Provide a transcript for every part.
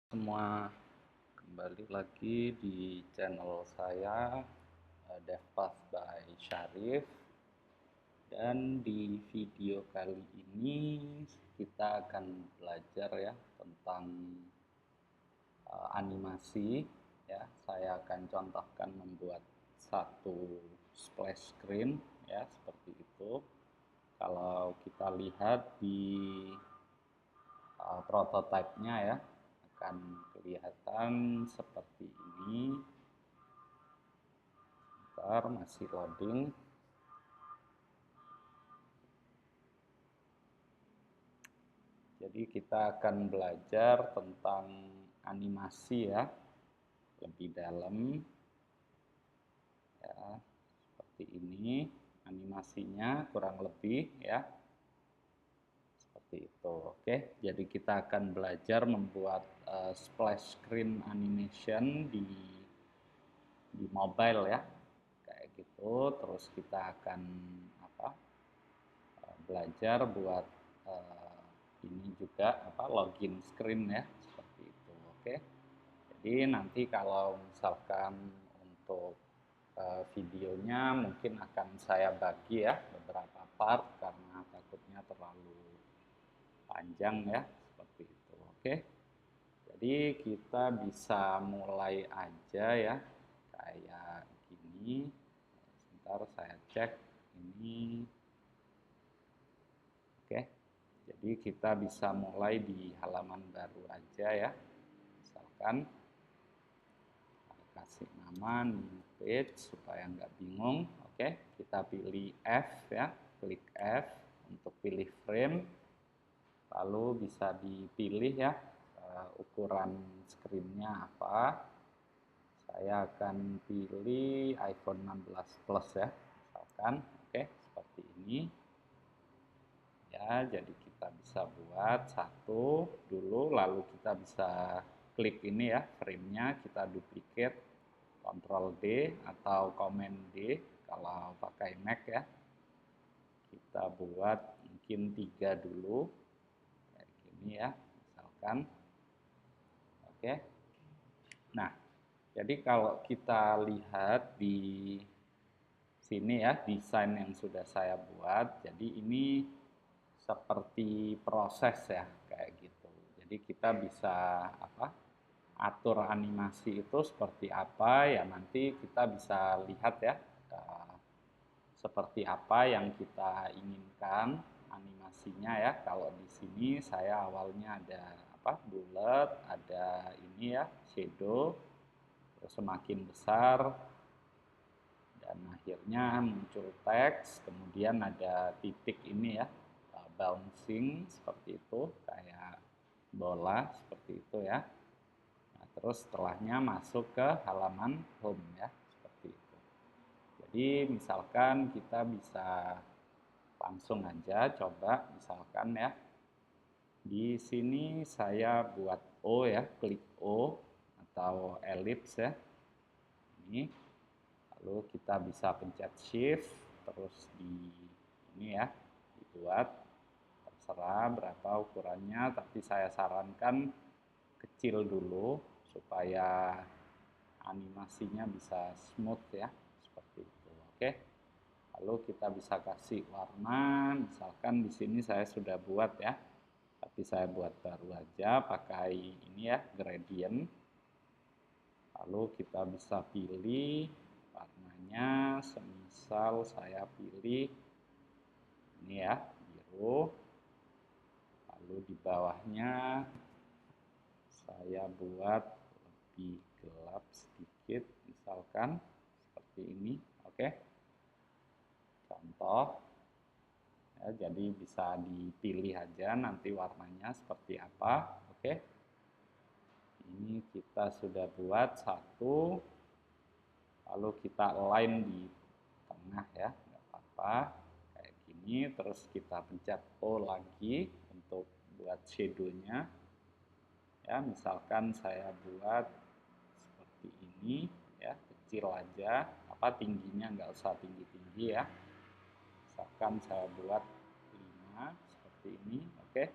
Semua, kembali lagi di channel saya, DevPath by Syarif. Dan di video kali ini kita akan belajar ya tentang animasi ya. Saya akan contohkan membuat satu splash screen ya, seperti itu. Kalau kita lihat di prototipenya ya, akan kelihatan seperti ini. Bentar, masih loading. Jadi kita akan belajar tentang animasi ya, lebih dalam ya, seperti ini animasinya kurang lebih ya, seperti itu. Oke, jadi kita akan belajar membuat splash screen animation di mobile ya, kayak gitu. Terus kita akan belajar buat ini juga login screen ya, seperti itu. Oke, jadi nanti kalau misalkan untuk videonya mungkin akan saya bagi ya beberapa part karena takutnya terlalu panjang ya, seperti itu. Oke, jadi kita bisa mulai aja ya, kayak gini. Sebentar saya cek ini. Oke, jadi kita bisa mulai di halaman baru aja ya. Misalkan kasih nama new page supaya nggak bingung. Oke, kita pilih F ya, klik F untuk pilih frame. Lalu bisa dipilih ya ukuran screen-nya apa. Saya akan pilih iPhone 16 Plus ya, misalkan. Oke, seperti ini. Ya, jadi kita bisa buat satu dulu, lalu kita bisa klik ini ya, frame-nya, kita duplicate, Ctrl D atau Command D kalau pakai Mac ya. Kita buat mungkin 3 dulu, kayak gini ya, misalkan. Oke. Nah, jadi kalau kita lihat di sini ya, desain yang sudah saya buat, jadi ini seperti proses ya, kayak gitu. Jadi kita bisa atur animasi itu seperti apa ya, nanti kita bisa lihat ya seperti apa yang kita inginkan animasinya ya. Kalau di sini saya awalnya ada bulat, ada ini ya, shadow, terus semakin besar dan akhirnya muncul teks, kemudian ada titik ini ya, bouncing seperti itu, kayak bola seperti itu ya. Nah, terus setelahnya masuk ke halaman home ya, seperti itu. Jadi misalkan kita bisa langsung aja coba, misalkan ya, di sini saya buat O ya, klik O atau ellipse ya, ini. Lalu kita bisa pencet shift, terus di ini ya, dibuat, terserah berapa ukurannya, tapi saya sarankan kecil dulu supaya animasinya bisa smooth ya, seperti itu. Oke, lalu kita bisa kasih warna, misalkan di sini saya sudah buat ya, tapi saya buat baru aja pakai ini ya, gradient. Lalu kita bisa pilih warnanya, semisal saya pilih ini ya, biru. Lalu di bawahnya saya buat lebih gelap sedikit, misalkan seperti ini. Oke, contoh ya, jadi bisa dipilih aja nanti warnanya seperti apa. Oke, ini kita sudah buat satu, lalu kita align di tengah ya, nggak apa-apa, kayak gini. Terus kita pencet O lagi untuk buat shadownya ya, misalkan saya buat seperti ini ya, kecil aja, tingginya nggak usah tinggi-tinggi ya, misalkan saya buat 5 seperti ini. Oke,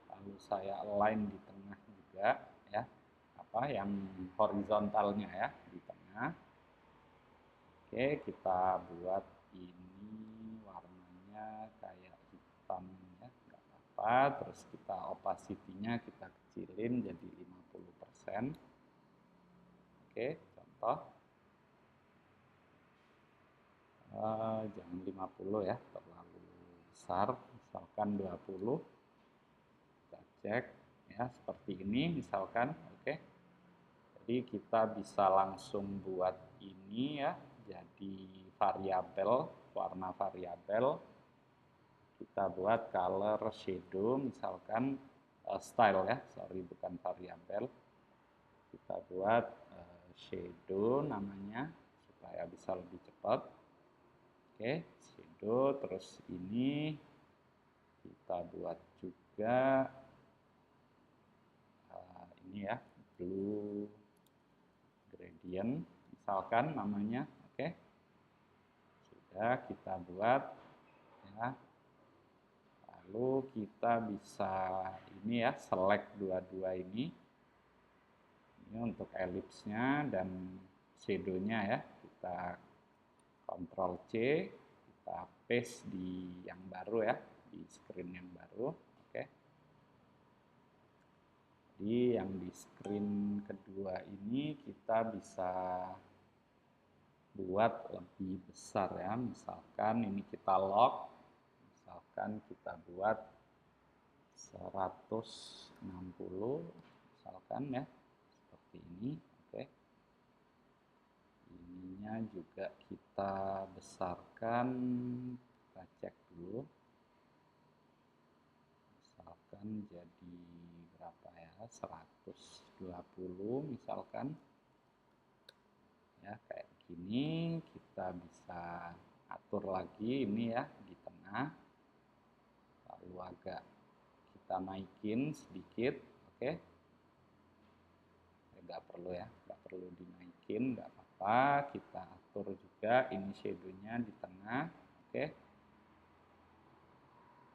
lalu saya align di tengah juga yang horizontalnya ya di tengah. Oke, kita buat ini warnanya kayak hitam ya, nggak apa-apa. Terus kita opacity-nya kita kecilin jadi 50%. Oke, contoh. Jangan 50 ya, terlalu besar. Misalkan 20. Kita cek ya, seperti ini misalkan. Oke. Jadi kita bisa langsung buat ini ya, jadi variabel, warna variabel. Kita buat color shadow misalkan, style ya, sorry bukan variabel. Kita buat shadow namanya supaya bisa lebih cepat. Oke, shadow, terus ini kita buat juga ini ya, blue gradient misalkan namanya. Oke, sudah kita buat ya. Lalu kita bisa ini ya, select dua-dua ini untuk ellipse-nya dan shadow-nya ya. Kita Ctrl C, kita paste di yang baru ya, di screen yang baru. Oke. Jadi yang di screen kedua ini kita bisa buat lebih besar ya. Misalkan ini kita lock, misalkan kita buat 160 misalkan ya, seperti ini. Oke. Ininya juga kita besarkan, kita cek dulu. Misalkan jadi berapa ya, 120 misalkan. Ya, kayak gini. Kita bisa atur lagi ini ya di tengah. Lalu agak kita naikin sedikit. Oke. Nggak perlu ya, nggak perlu dinaikin, nggak apa-apa. Kita atur juga ini shadow-nya di tengah. Oke.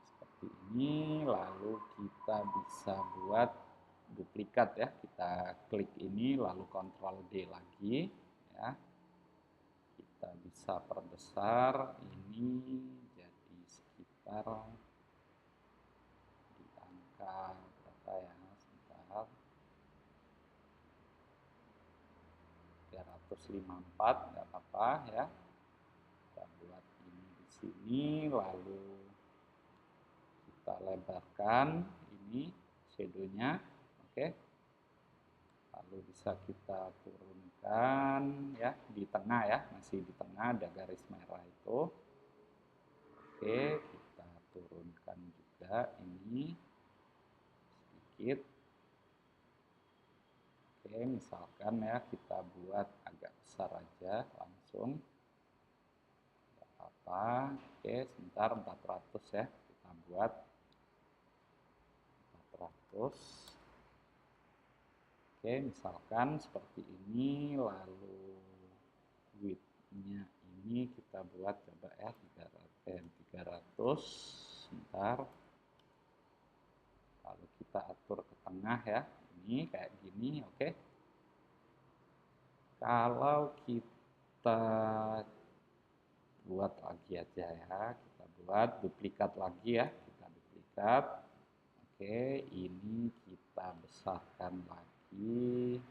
Seperti ini. Lalu kita bisa buat duplikat ya. Kita klik ini lalu Ctrl D lagi ya. Kita bisa perbesar ini jadi sekitar di angka berapa ya, sebentar, 354, nggak apa-apa ya. Kita buat ini di sini, lalu kita lebarkan ini shadow-nya. Oke. Lalu bisa kita turunkan ya di tengah ya, masih di tengah ada garis merah itu. Oke, kita turunkan juga ini sedikit. Oke, misalkan ya kita buat agak besar aja langsung. Gak apa-apa. Oke, sebentar, 400 ya. Kita buat 400. Oke, misalkan seperti ini, lalu width-nya ini kita buat coba ya 300, sebentar. Lalu kita atur ke tengah ya, ini kayak gini. Oke. Kalau kita buat lagi aja ya, kita buat duplikat lagi ya, kita duplikat. Oke, ini kita besarkan lagi,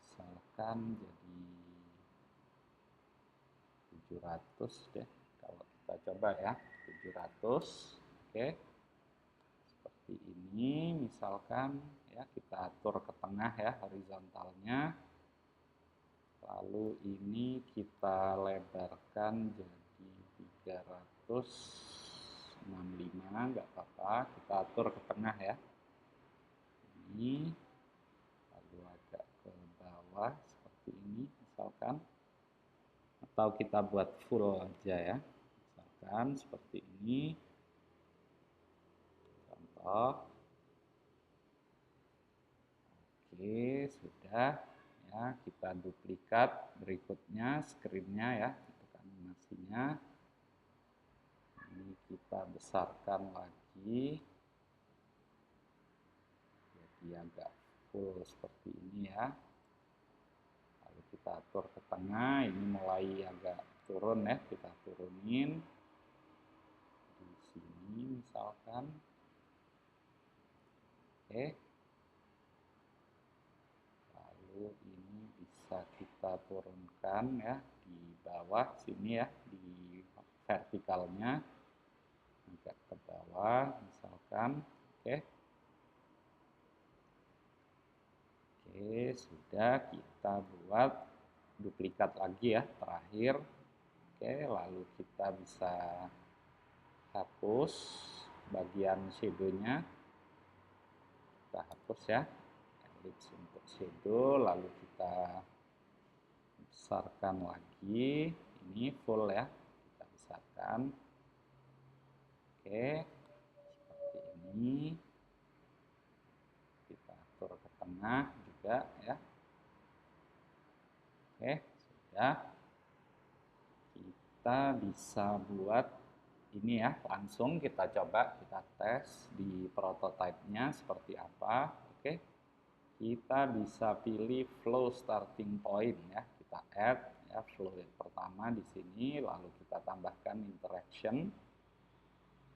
misalkan jadi 700 deh, kalau kita coba ya, 700. Oke, seperti ini misalkan ya, kita atur ke tengah ya horizontalnya. Lalu ini kita lebarkan jadi 365, nggak apa-apa, kita atur ke tengah ya. Ini lalu agak ke bawah seperti ini misalkan, atau kita buat full aja ya, misalkan seperti ini contoh. Oke, sudah ya, kita duplikat berikutnya screen-nya ya untuk animasinya. Ini kita besarkan lagi jadi agak full seperti ini ya. Lalu kita atur ke tengah, ini mulai agak turun ya, kita turunin di sini misalkan. Oke. Lalu ini bisa kita turunkan ya di bawah sini ya, di vertikalnya agak ke bawah misalkan. Oke. Oke, sudah, kita buat duplikat lagi ya, terakhir. Oke, lalu kita bisa hapus bagian shadow-nya. Kita hapus ya, ellipse untuk shadow, lalu kita besarkan lagi. Ini full ya, kita besarkan. Oke, seperti ini. Kita atur ke tengah juga ya. Oke, sudah. Kita bisa buat ini ya, langsung kita coba, kita tes di prototype-nya seperti apa. Oke, kita bisa pilih flow starting point ya, kita add ya flow yang pertama di sini, lalu kita tambahkan interaction.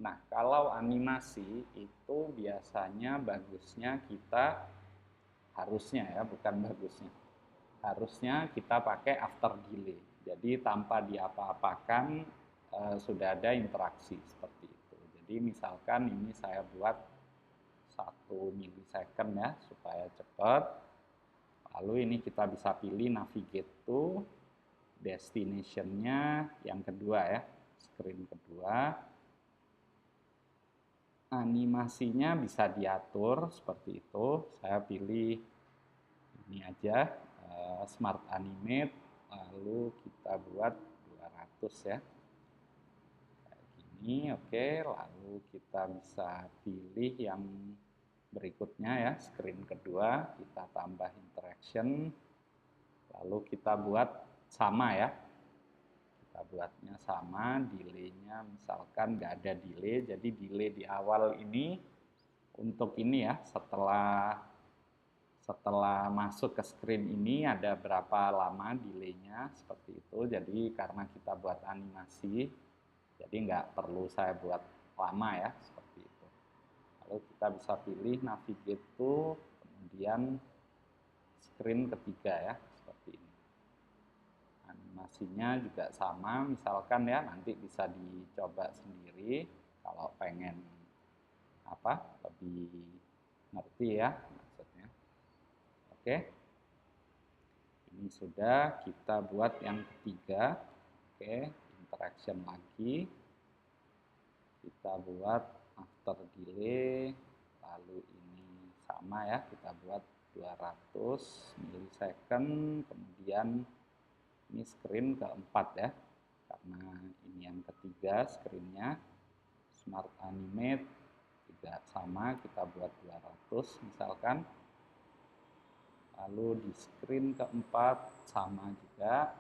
Nah, kalau animasi itu biasanya bagusnya kita, harusnya ya, bukan bagusnya, harusnya kita pakai after delay. Jadi tanpa diapa-apakan sudah ada interaksi seperti itu. Jadi misalkan ini saya buat 1 milisecond ya supaya cepat. Lalu ini kita bisa pilih navigate to destination-nya yang kedua ya, screen kedua. Animasinya bisa diatur seperti itu. Saya pilih ini aja, Smart Animate, lalu kita buat 200 ya. Kayak gini, oke. Lalu kita bisa pilih yang berikutnya ya, screen kedua, kita tambah interaction. Lalu kita buat sama ya. Kita buatnya sama, delay-nya misalkan nggak ada delay, jadi delay di awal ini untuk ini ya, setelah masuk ke screen ini ada berapa lama delay-nya seperti itu. Jadi karena kita buat animasi, jadi nggak perlu saya buat lama ya, seperti itu. Lalu kita bisa pilih navigate to, kemudian screen ketiga ya, seperti ini. Animasinya juga sama, misalkan ya, nanti bisa dicoba sendiri kalau pengen apa, lebih ngerti ya maksudnya. Oke, ini sudah, kita buat yang ketiga. Oke, interaction lagi, kita buat after delay, lalu ini sama ya, kita buat 200 milisecond, kemudian ini screen keempat ya, karena ini yang ketiga screennya. Smart Animate juga sama, kita buat 200 misalkan. Lalu di screen keempat sama juga.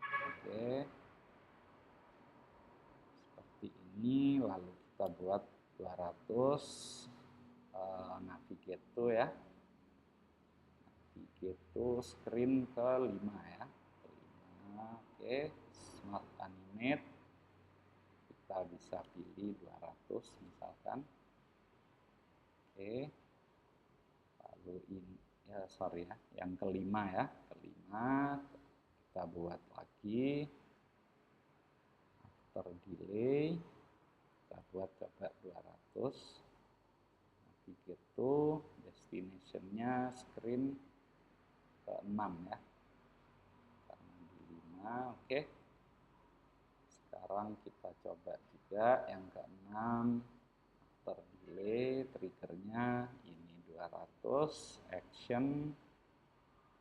Oke, seperti ini. Lalu kita buat 200, navigate to ya, navigate to screen kelima ya, kelima. Oke, Smart Animate, kita bisa pilih 200 misalkan. Oke, lalu ini ya, sorry ya, yang kelima ya, kelima kita buat lagi after delay, kita buat coba 200, navigate to destination-nya screen ke-6 ya, karena di 5. Oke, sekarang kita coba juga yang ke-6 after delay, triggernya ini 200, action,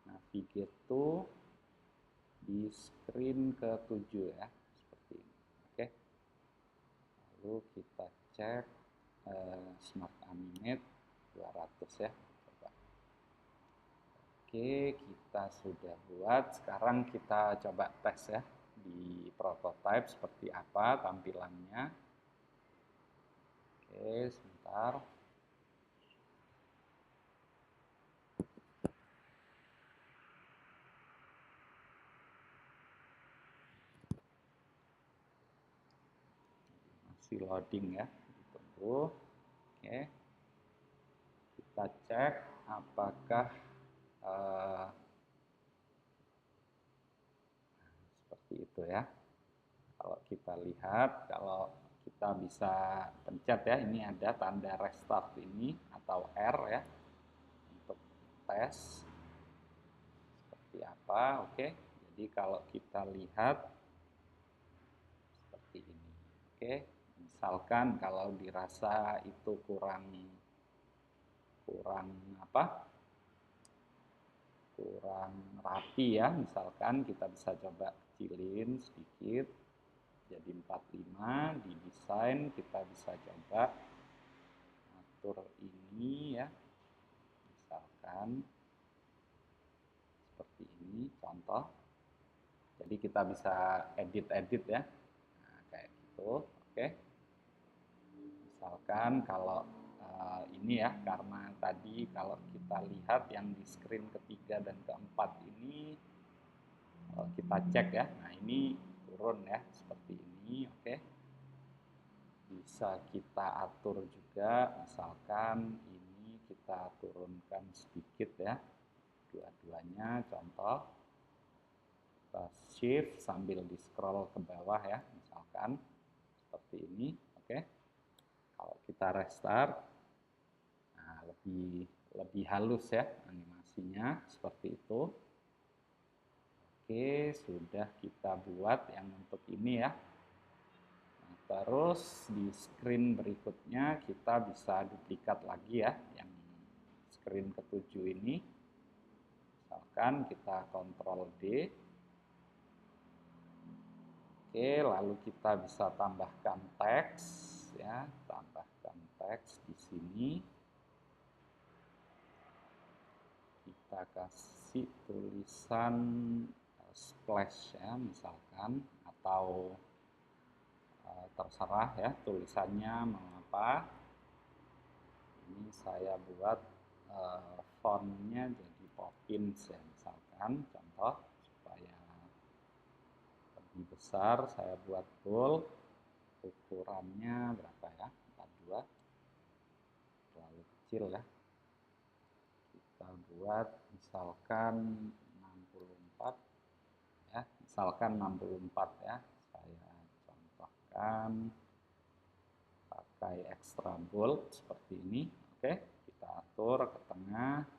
navigate to di screen ke-7 ya, seperti ini. Oke, lalu kita cek Smart Animate 200 ya, coba. Oke, kita sudah buat. Sekarang kita coba tes ya di prototype seperti apa tampilannya. Oke, sebentar. masih loading ya, ditunggu. Oke, kita cek apakah seperti itu ya. Kalau kita lihat, kalau kita bisa pencet ya, ini ada tanda restart ini atau R ya, untuk tes seperti apa. Oke, jadi kalau kita lihat seperti ini. Oke, misalkan kalau dirasa itu kurang kurang rapi ya, misalkan kita bisa coba kecilin sedikit jadi 45. Di desain kita bisa coba atur ini ya, misalkan seperti ini contoh. Jadi kita bisa edit ya, nah, kayak gitu. Oke, misalkan kalau ini ya, karena tadi kalau kita lihat yang di screen ketiga dan keempat ini, kita cek ya, nah ini turun ya seperti ini. Oke, bisa kita atur juga, misalkan ini kita turunkan sedikit ya, dua-duanya contoh. Kita shift sambil di scroll ke bawah ya, misalkan seperti ini. Oke, kalau kita restart, nah lebih halus ya animasinya seperti itu. Oke, sudah kita buat yang untuk ini ya. Nah, terus di screen berikutnya kita bisa duplikat lagi ya, yang screen ketujuh ini. Misalkan kita Ctrl D. Oke, lalu kita bisa tambahkan teks ya, tambahkan teks di sini. Kita kasih tulisan splash ya, misalkan, atau terserah ya tulisannya mau apa. Ini saya buat fontnya jadi Poppins ya, misalkan contoh, supaya lebih besar saya buat bold. Ukurannya berapa ya, 42, terlalu kecil ya, kita buat misalkan 64 ya, misalkan 64 ya, saya contohkan pakai extra bold seperti ini. Oke, kita atur ke tengah.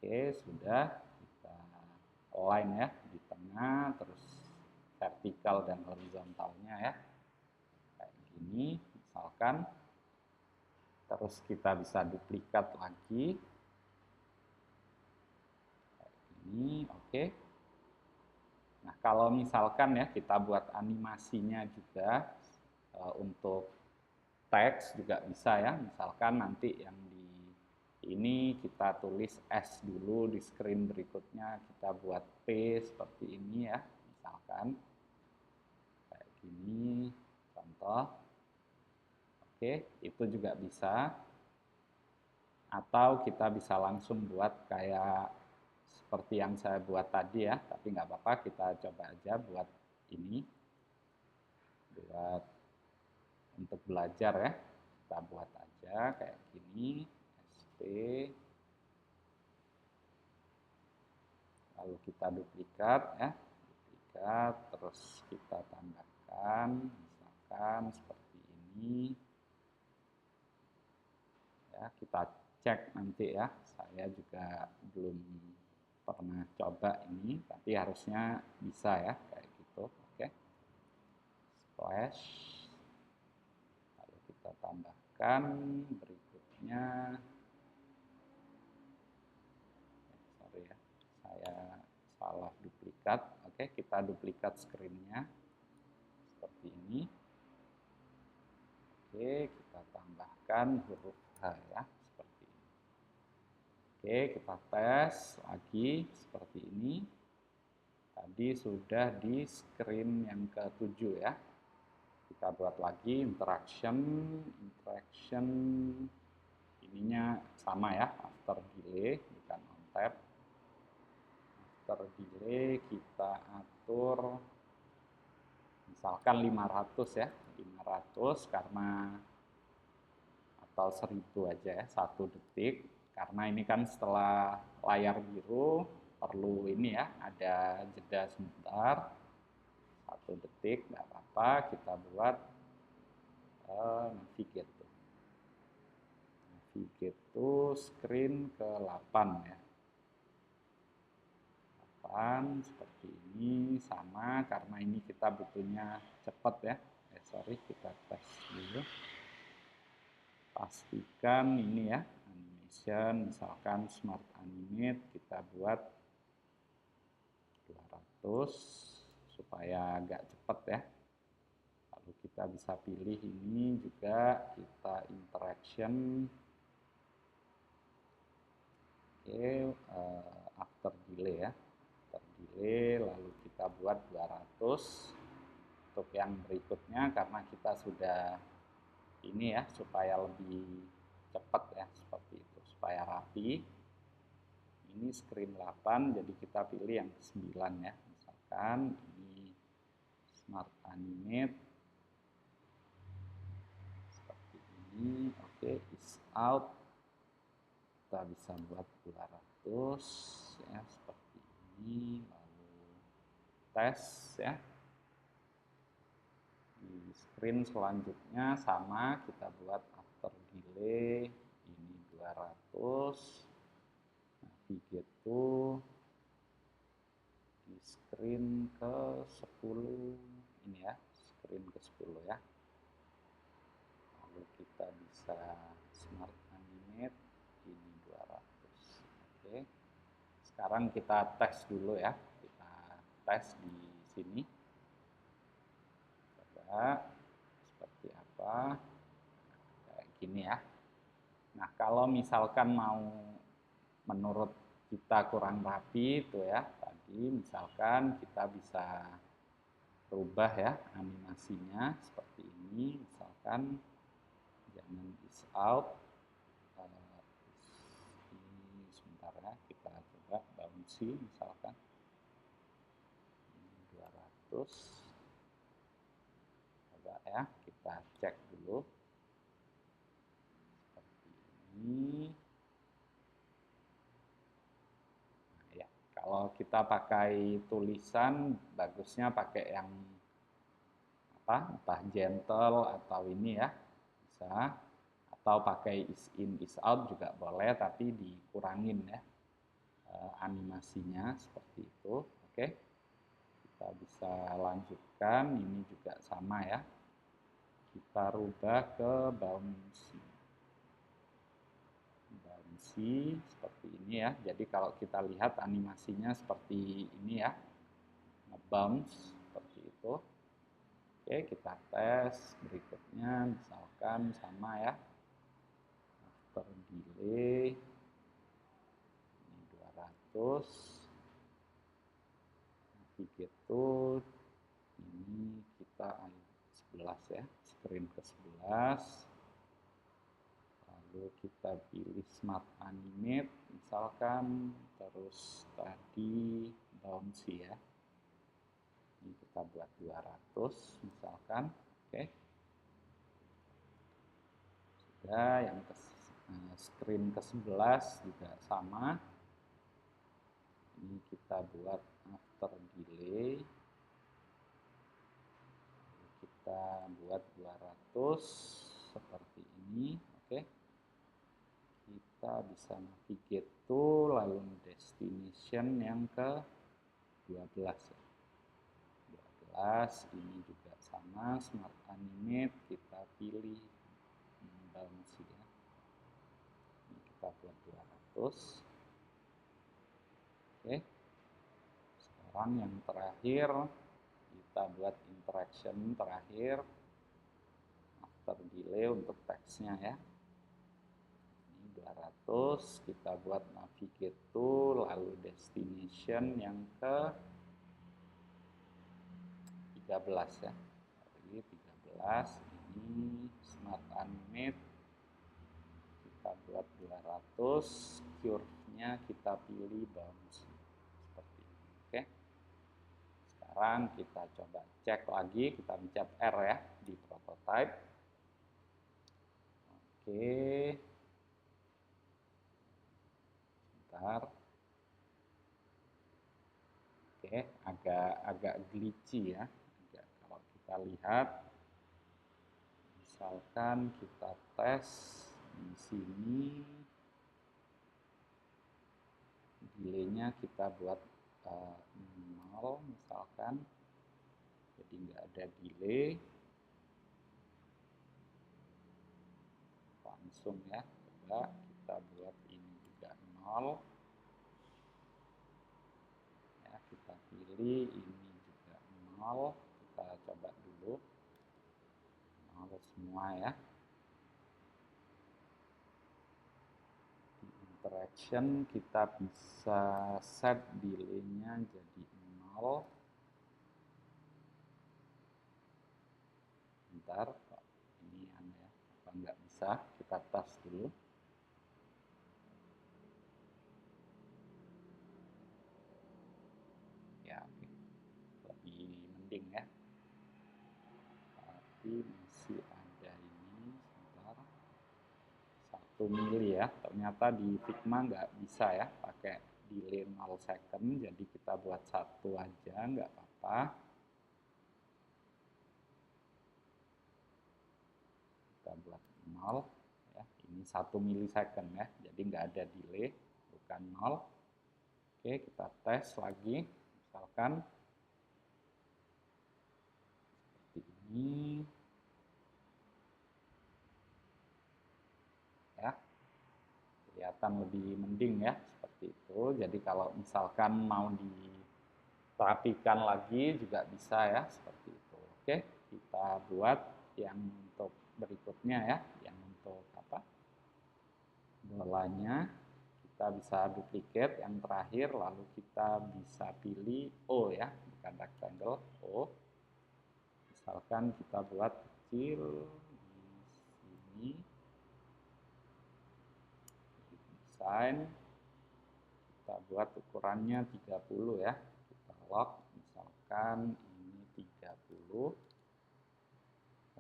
Oke, sudah kita align ya di tengah, terus vertikal dan horizontalnya ya, kayak gini misalkan. Terus kita bisa duplikat lagi kayak gini. Oke, nah kalau misalkan ya kita buat animasinya juga untuk teks juga bisa ya, misalkan nanti yang di ini kita tulis S dulu, di screen berikutnya kita buat P seperti ini ya, misalkan kayak gini contoh. Oke, itu juga bisa. Atau kita bisa langsung buat kayak seperti yang saya buat tadi ya, tapi nggak apa-apa, kita coba aja buat ini, buat untuk belajar ya, kita buat aja kayak gini, SP, lalu kita duplikat ya, duplikat, terus kita tambahkan, misalkan seperti ini ya, kita cek nanti ya, saya juga belum pernah coba ini, tapi harusnya bisa ya kayak gitu. Oke, splash, lalu kita tambahkan berikutnya, sorry ya, saya salah duplikat. Oke, kita duplikat screen-nya seperti ini. Oke, kita tambahkan huruf H ya, seperti ini. Oke, kita tes lagi seperti ini. Tadi sudah di screen yang ke-7 ya. Kita buat lagi interaction ininya sama ya, after delay bukan on tap. After delay kita atur misalkan 500 ya, 500 karena, atau 1000 aja ya, 1 detik, karena ini kan setelah layar biru perlu ini ya, ada jeda sebentar, 1 detik, nggak apa-apa, kita buat navigate tuh. Navigate tuh screen ke 8 ya. 8 seperti ini, sama karena ini kita butuhnya cepat ya. Sorry, kita tes dulu. Pastikan ini ya, animation, misalkan smart animate, kita buat 200 supaya agak cepat ya. Lalu kita bisa pilih ini juga, kita interaction, after delay ya, after delay, lalu kita buat 200 untuk yang berikutnya, karena kita sudah ini ya, supaya lebih cepat ya, seperti itu, supaya rapi. Ini screen 8, jadi kita pilih yang ke-9 ya, misalkan ini smart animate seperti ini. Oke, is out, kita bisa buat 200 ya, seperti ini. Lalu tes ya, di screen selanjutnya sama, kita buat after delay, ini 200, navigate to, di screen ke 10, ini ya, screen ke 10 ya. Lalu kita bisa smart animate, ini 200. Oke, sekarang kita tes dulu ya, kita tes di sini. Seperti apa, kayak gini ya. Nah, kalau misalkan mau menurut kita kurang rapi itu ya, tadi misalkan kita bisa rubah ya animasinya seperti ini, misalkan jangan is out, ini sebentar ya, kita coba bouncy misalkan ini 200. Ya, kita cek dulu seperti ini. Nah, ya, kalau kita pakai tulisan bagusnya pakai yang apa, entah gentle atau ini ya, bisa, atau pakai is in is out juga boleh, tapi dikurangin ya animasinya seperti itu. Oke, kita bisa lanjutkan, ini juga sama ya, kita rubah ke bouncy seperti ini ya. Jadi kalau kita lihat animasinya seperti ini ya, nge-bounce seperti itu. Oke, kita tes berikutnya, misalkan sama ya, after delay ini 200, navigate to, ini kita 11 ya, screen ke 11. Lalu kita pilih smart animate misalkan, terus tadi bouncy ya, ini kita buat 200 misalkan. Oke, sudah. Yang screen ke 11 juga sama, ini kita buat after delay, kita buat 200 seperti ini. Oke, kita bisa navigate to, lalu destination yang ke 12 ya. 12, ini juga sama, smart animate, kita pilih bouncy ya. Ini kita buat 200. Oke, sekarang yang terakhir kita buat interaction terakhir, after delay untuk teksnya ya. 200, kita buat navigate to, lalu destination yang ke 13 ya. Jadi 13, ini smart animate, kita buat 200, curve-nya kita pilih bounce seperti ini. Oke, Sekarang kita coba cek lagi, kita pencet R ya di prototype. Oke. Sebentar. Oke, agak glitchy ya. Kalau kita lihat, misalkan kita tes di sini, delay-nya kita buat 0 misalkan, jadi nggak ada delay, langsung ya. Coba kita buat ini juga 0 ya, kita pilih ini juga 0, kita coba dulu 0 semua ya. Di interaction kita bisa set delay-nya jadi 0. Bentar, ini aneh ya, apa nggak bisa, kita tes dulu. Ya, lebih mending ya, tapi masih ada ini, sebentar, 1 mili ya, ternyata di Figma nggak bisa ya pakai delay 0 second, jadi kita buat 1 aja, nggak apa-apa. Kita buat 0 ya, ini 1 milisecond ya, jadi nggak ada delay, bukan 0. Oke, kita tes lagi, misalkan seperti ini ya, kelihatan lebih mending ya, seperti itu. Jadi kalau misalkan mau dirapikan lagi juga bisa ya, seperti itu. Oke, kita buat yang untuk berikutnya ya, yang untuk apa, bolanya kita bisa duplicate yang terakhir, lalu kita bisa pilih O ya, bukan rectangle, O. Misalkan kita buat kecil di sini, desain, kita buat ukurannya 30 ya, kita lock, misalkan ini 30,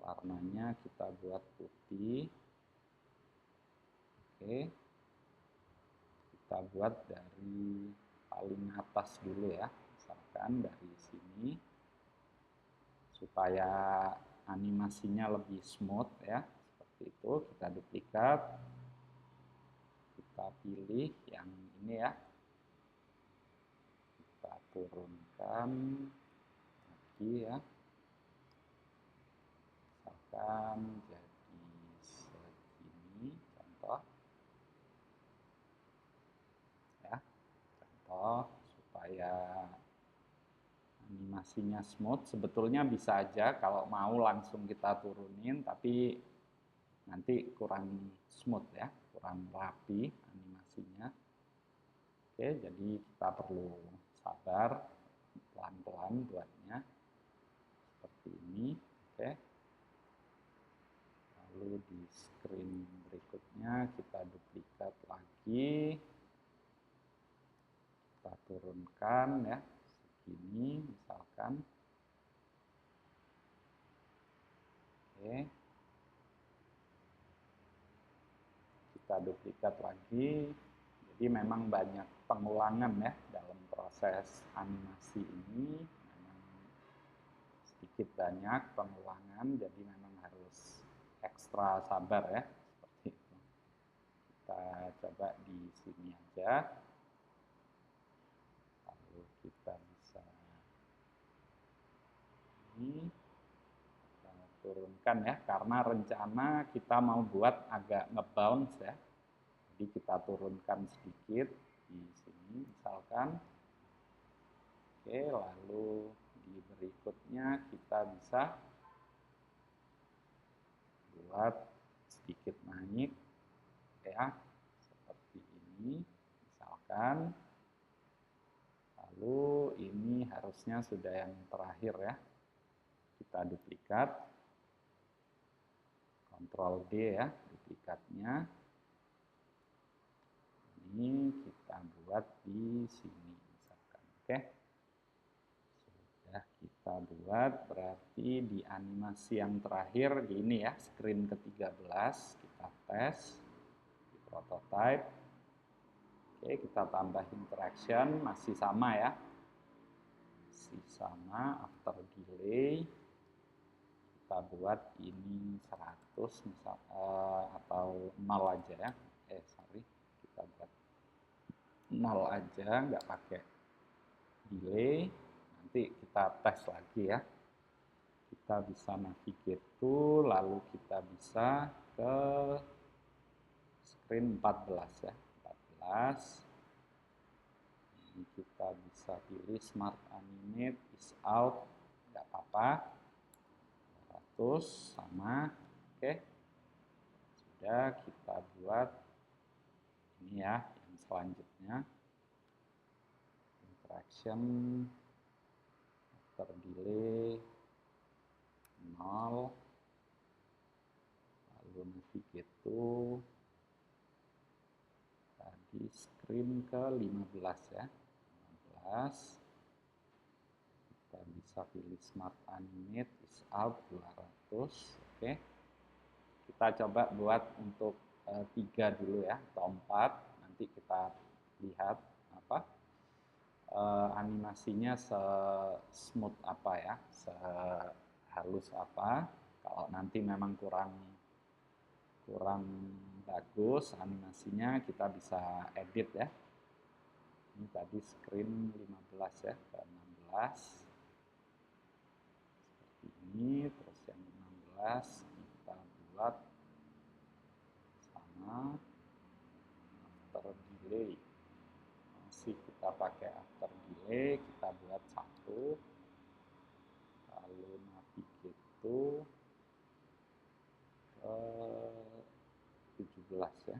warnanya kita buat putih. Oke, kita buat dari paling atas dulu ya, misalkan dari sini, supaya animasinya lebih smooth ya, seperti itu. Kita duplikat, kita pilih yang ini ya, kita turunkan lagi ya, misalkan jadi segini, contoh ya, contoh supaya animasinya smooth. Sebetulnya bisa aja kalau mau langsung kita turunin, tapi nanti kurang smooth ya, kurang rapi animasinya. Oke, jadi kita perlu sabar, pelan-pelan buatnya seperti ini. Oke, lalu di screen berikutnya kita duplikat lagi, kita turunkan ya, segini misalkan. Oke, kita duplikat lagi. Jadi memang banyak pengulangan ya dalam proses animasi ini, memang sedikit banyak pengulangan, jadi memang harus ekstra sabar ya, seperti itu. Kita coba di sini aja, lalu kita bisa ini, kita turunkan ya, karena rencana kita mau buat agak ngebounce ya, jadi kita turunkan sedikit di sini misalkan. Oke, lalu di berikutnya kita bisa buat sedikit naik ya, seperti ini misalkan. Lalu ini harusnya sudah yang terakhir ya, kita duplikat, Ctrl D ya, duplikatnya. Ini kita buat di sini misalkan. Oke, sudah kita buat berarti di animasi yang terakhir di ini ya, screen ke-13 kita tes di prototype. Oke, kita tambah interaction, masih sama ya, masih sama. After delay kita buat ini 100 misal, atau 0 aja ya, sorry, kita buat 0 aja, nggak pakai delay. Nanti kita tes lagi ya, kita bisa navigate to, lalu kita bisa ke screen 14 ya, 14. Ini kita bisa pilih smart animate is out, nggak apa-apa, 100 sama. Oke, sudah, kita buat ini ya yang selanjutnya, interaction after delay 0, lalu navigate to tadi screen ke 15 ya, 15. Kita bisa pilih smart animate is out 200. Oke, kita coba buat untuk 3 dulu ya, atau 4. Nanti kita lihat apa animasinya se-smooth apa ya, sehalus apa. Kalau nanti memang kurang bagus animasinya, kita bisa edit ya. Ini tadi screen 15 ya, ke 16 seperti ini. Terus yang 16 kita buat sama after delay, masih kita pakai after delay, kita buat 1, lalu navigate to ke 17 ya,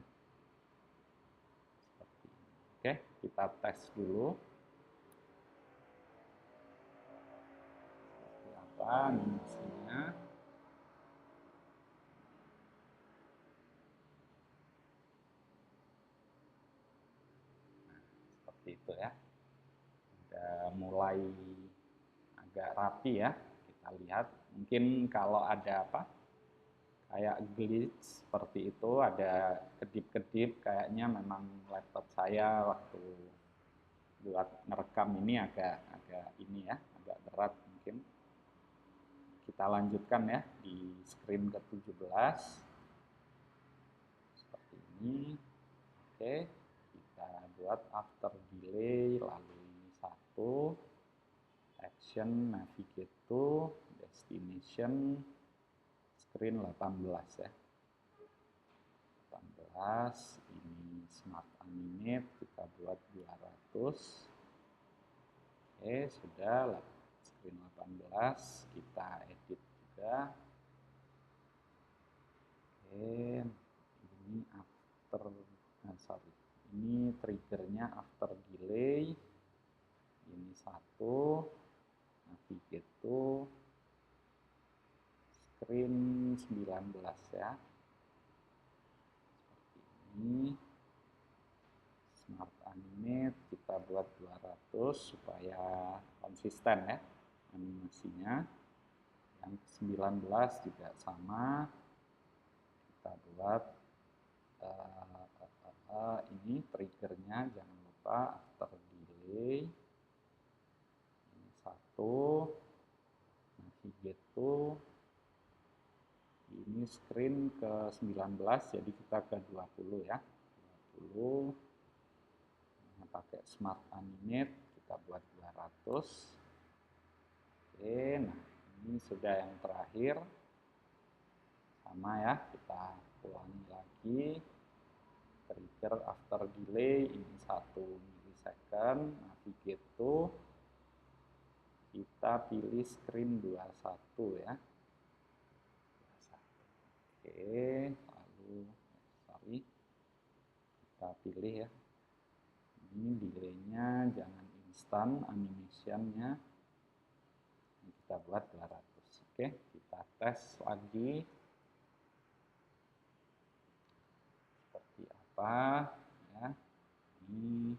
seperti ini. Oke, kita tes dulu seperti apa animasinya. Nah, seperti itu ya, udah mulai agak rapi ya. Kita lihat, mungkin kalau ada apa kayak glitch seperti itu, ada kedip-kedip, kayaknya memang laptop saya waktu buat merekam ini agak ini ya, agak berat mungkin. Kita lanjutkan ya di screen ke-17 seperti ini. Oke, kita buat after delay, lalu ini 1, action navigate to destination screen 18 ya, 18. Ini smart animate, kita buat 200. Oke, sudah, screen 18 kita edit juga. Oke, ini after ini triggernya after delay, ini 1, navigate to screen 19 ya, seperti ini. Smart animate kita buat 200 supaya konsisten ya animasinya. Yang 19 juga sama, kita buat ini triggernya jangan lupa after delay, ini 1, navigate to, ini screen ke 19, jadi kita ke 20 ya, 20. Nah, pakai smart animate kita buat 200. Oke, nah ini sudah yang terakhir, sama ya, kita ulangi lagi. Trigger after delay ini 1 milisecond, navigate to, kita pilih screen 21 ya, 21. Oke, lalu kita pilih ya, ini delaynya jangan instan animationnya, ini kita buat 200. Oke, kita tes lagi seperti apa ya, ini.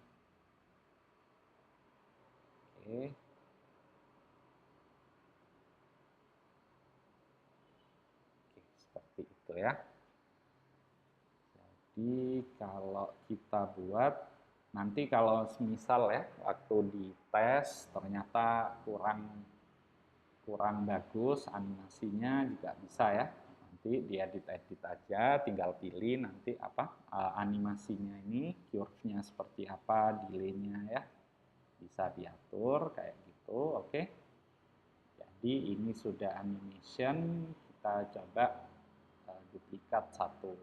Oke, Jadi kalau kita buat, nanti kalau misal ya waktu di tes ternyata kurang bagus animasinya juga bisa ya. Nanti diedit-edit aja, tinggal pilih nanti apa animasinya ini, curve-nya seperti apa, delay-nya ya. Bisa diatur kayak gitu, oke. Jadi ini sudah animation, kita coba duplikat satu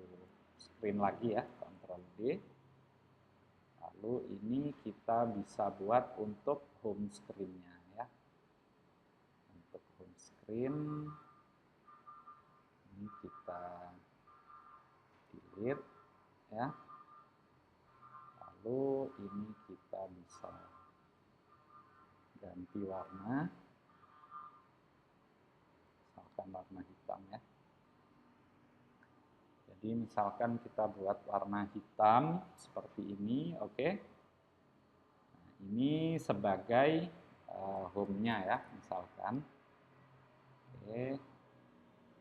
screen lagi ya, Ctrl D. Lalu ini kita bisa buat untuk home screen-nya ya. Untuk home screen ini kita delete ya. Lalu ini kita bisa ganti warna, misalkan warna hitam ya. Jadi misalkan kita buat warna hitam seperti ini, oke. Nah, ini sebagai home-nya ya, misalkan. Oke,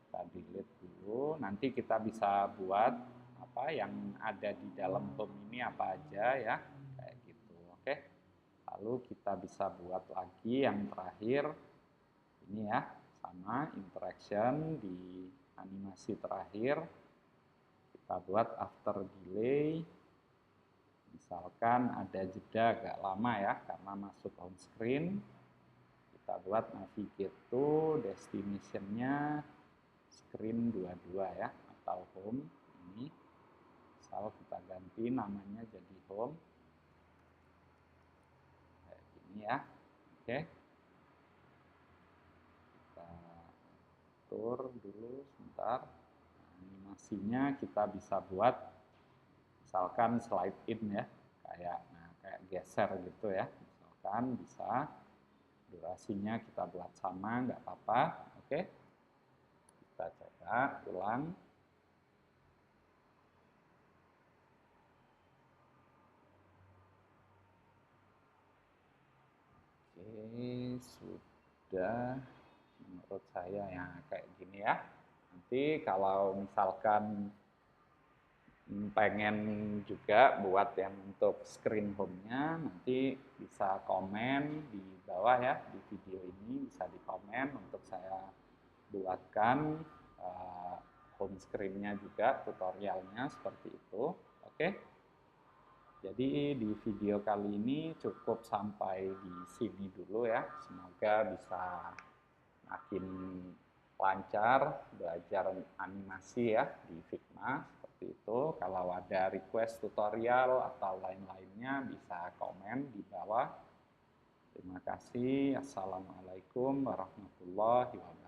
kita delete dulu. Nanti kita bisa buat apa yang ada di dalam home ini apa aja ya, kayak gitu. Oke. Lalu kita bisa buat lagi yang terakhir ini ya, sama interaction di animasi terakhir. Kita buat after delay, misalkan ada jeda agak lama ya karena masuk home screen. Kita buat navigate to destination-nya screen 22 ya, atau home ini. Misal kita ganti namanya jadi home. Kayak gini ya. Oke. Kita atur dulu sebentar. Animasinya kita bisa buat misalkan slide in ya, kayak geser gitu ya, misalkan bisa. Durasinya kita buat sama, nggak apa-apa. Oke, kita coba ulang. Oke, sudah. Menurut saya ya kayak gini ya. Nanti kalau misalkan pengen juga buat yang untuk screen home-nya, nanti bisa komen di bawah ya, di video ini bisa di komen untuk saya buatkan home screen-nya juga, tutorialnya seperti itu. Oke, jadi di video kali ini cukup sampai di sini dulu ya. Semoga bisa makin lancar belajar animasi ya di Figma seperti itu. Kalau ada request tutorial atau lain-lainnya bisa komen di bawah. Terima kasih. Assalamualaikum warahmatullahi wabarakatuh.